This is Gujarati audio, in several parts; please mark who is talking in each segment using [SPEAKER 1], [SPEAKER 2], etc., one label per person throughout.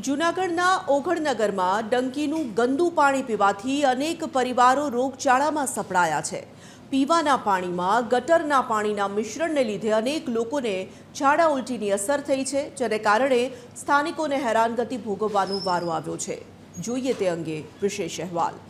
[SPEAKER 1] જૂનાગઢના ઓઘડનગરમાં ડંકીનું ગંદુ પાણી પીવાથી અનેક પરિવારો રોગચાળામાં સપડાયા છે। પીવાના પાણીમાં ગટરના પાણીના મિશ્રણને લીધે અનેક લોકોને ઝાડા ઉલટીની અસર થઈ છે, જેને કારણે સ્થાનિકોને હેરાનગતિ ભોગવવાનો વારો આવ્યો છે। જોઈએ તે અંગે વિશેષ અહેવાલ।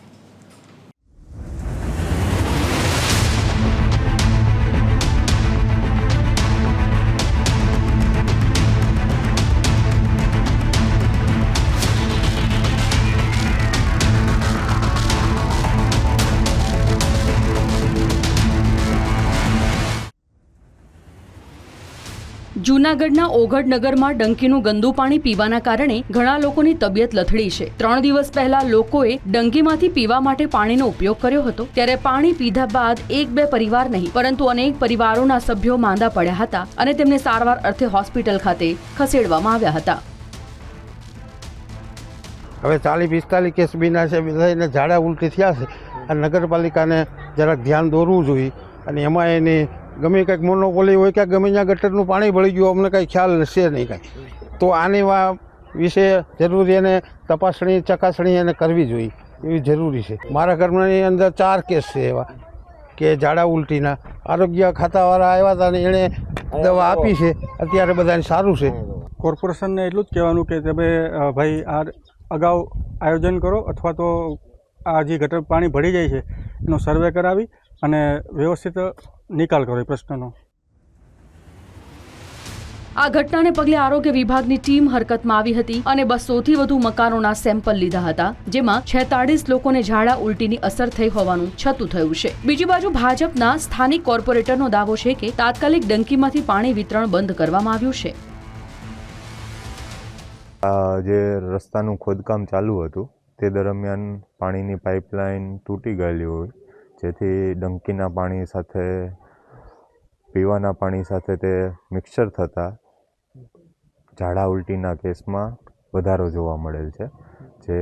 [SPEAKER 2] જૂનાગઢના ઓઘડનગરમાં ડંકીનું ગંદુ પાણી પીવાના કારણે ઘણા લોકોની તબિયત લથડી છે। 3 દિવસ પહેલા લોકોએ ડંકીમાંથી પીવા માટે પાણીનો ઉપયોગ કર્યો હતો, ત્યારે પાણી પીધા બાદ 1-2 પરિવાર નહીં પરંતુ અનેક પરિવારોના સભ્યો માંદા પડ્યા હતા અને તેમને સારવાર અર્થે હોસ્પિટલ ખાતે ખસેડવામાં આવ્યા હતા।
[SPEAKER 3] હવે 40-45 કેસ બીના છે, બધાને ઝાડા ઉલટી થયા છે અને નગરપાલિકાને જરાક ધ્યાન દોરવું જોઈએ અને એમાં એની ગમે કંઈક મોનોપોલી હોય કે ગમે ત્યાં ગટરનું પાણી ભળી ગયું, અમને કંઈ ખ્યાલ છે નહીં કાંઈ, તો આની વિશે જરૂરી એને તપાસણી ચકાસણી એને કરવી જોઈએ એવી જરૂરી છે। મારા ઘરની અંદર 4 કેસ છે એવા કે ઝાડા ઉલટીના। આરોગ્ય ખાતાવાળા આવ્યા હતા અને એણે દવા આપી છે, અત્યારે બધાને સારું છે।
[SPEAKER 4] કોર્પોરેશનને એટલું જ કહેવાનું કે તમે ભાઈ આ અગાઉ આયોજન કરો અથવા તો આ જે ગટર પાણી ભળી જાય છે એનો સર્વે કરાવી અને વ્યવસ્થિત નિકાલ કરો એ પ્રશ્નનો।
[SPEAKER 2] આ ઘટનાને પગલે આરોગ્ય વિભાગની ટીમ હરકતમાં આવી હતી અને 200થી વધુ મકાનોના સેમ્પલ લીધા હતા, જેમાં 46 લોકોને ઝાડા ઉલટીની અસર થઈ હોવાનું છતું થયું છે। બીજી બાજુ ભાજપના સ્થાનિક કોર્પોરેટરનો દાવો છે કે તાત્કાલિક ડંકીમાંથી પાણી વિતરણ બંધ કરવામાં આવ્યું છે।
[SPEAKER 5] જે રસ્તાનું ખોદકામ ચાલુ હતું તે દરમિયાન પાણીની પાઇપલાઇન તૂટી ગયેલી હોય, જેથી ડંકીના પાણી સાથે પીવાના પાણી સાથે તે મિક્સર થતાં ઝાડા ઉલટીના કેસમાં વધારો જોવા મળેલ છે, જે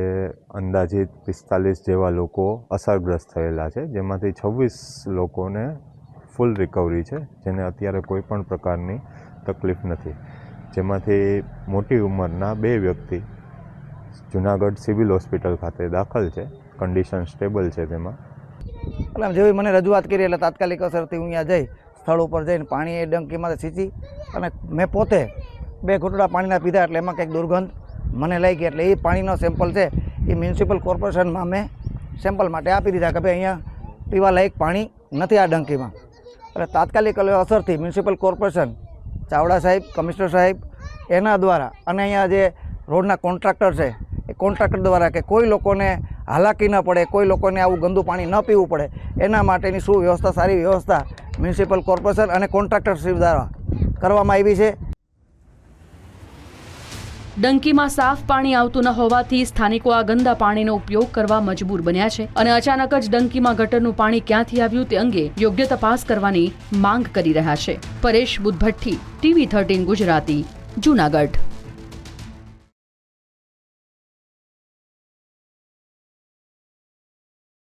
[SPEAKER 5] અંદાજિત 45 જેવા લોકો અસરગ્રસ્ત થયેલા છે, જેમાંથી 26 લોકોને ફૂલ રિકવરી છે, જેને અત્યારે કોઈ પણ પ્રકારની તકલીફ નથી, જેમાંથી મોટી ઉંમરના 2 વ્યક્તિ જૂનાગઢ સિવિલ હોસ્પિટલ ખાતે દાખલ છે, કન્ડિશન સ્ટેબલ છે। તેમાં
[SPEAKER 6] એટલે જેવી મને રજૂઆત કરી એટલે તાત્કાલિક અસરથી હું અહીંયા જઈ સ્થળ ઉપર જઈને પાણી એ ડંકીમાં સીંચી અને મેં પોતે 2 ઘૂંટડા પાણીના પીધા, એટલે એમાં કંઈક દુર્ગંધ મને લાગી, એટલે એ પાણીનો સેમ્પલ છે એ મ્યુનિસિપલ કોર્પોરેશનમાં મેં સેમ્પલ માટે આપી દીધા કે ભાઈ અહીંયા પીવા લાયક પાણી નથી આ ડંકીમાં। એટલે તાત્કાલિક અસરથી મ્યુનિસિપલ કોર્પોરેશન, ચાવડા સાહેબ, કમિશનર સાહેબ એના દ્વારા અને અહીંયા જે રોડના કોન્ટ્રાક્ટર છે એ કોન્ટ્રાક્ટર દ્વારા કે કોઈ લોકોને હાલાકી ન પડે, કોઈ લોકોને આવું ગંદુ પાણી ન પીવું પડે, એના માટેની સુવ્યવસ્થા, સારી વ્યવસ્થા મ્યુનિસિપલ કોર્પોરેશન અને કોન્ટ્રાક્ટરશ્રી દ્વારા કરવામાં આવી છે।
[SPEAKER 2] ડંકીમાં સાફ પાણી આવતું ન હોવાથી સ્થાનિકો આ ગંદા પાણીનો ઉપયોગ કરવા મજબૂર બન્યા છે અને અચાનક જ ડંકીમાં ગટરનું પાણી ક્યાંથી આવ્યું તે અંગે યોગ્ય તપાસ કરવાની માંગ કરી રહ્યા છે। પરેશ બુદ્ધભટ્ટી, TV 13 ગુજરાતી, જૂનાગઢ।